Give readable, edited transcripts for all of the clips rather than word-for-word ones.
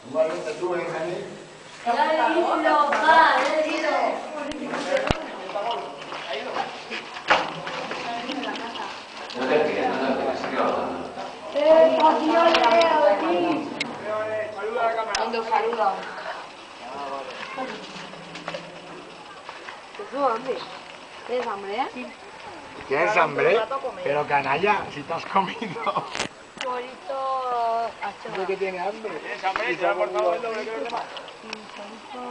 Igualmente tú, Benjamín. No te ríes, sigue hablando. Saluda a la cámara. Cuando saluda. ¿Tú hambre? ¿Tienes hambre, ¿Tienes hambre? Pero canalla, si te has comido. Chorizo ¿De qué tiene hambre? ¿Tienes hambre? ¿Te has cortado el doble que los demás?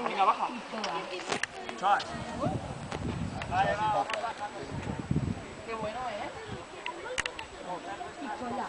Venga, baja. Chavas. Vale, va. Qué bueno, ¿eh? Y cola.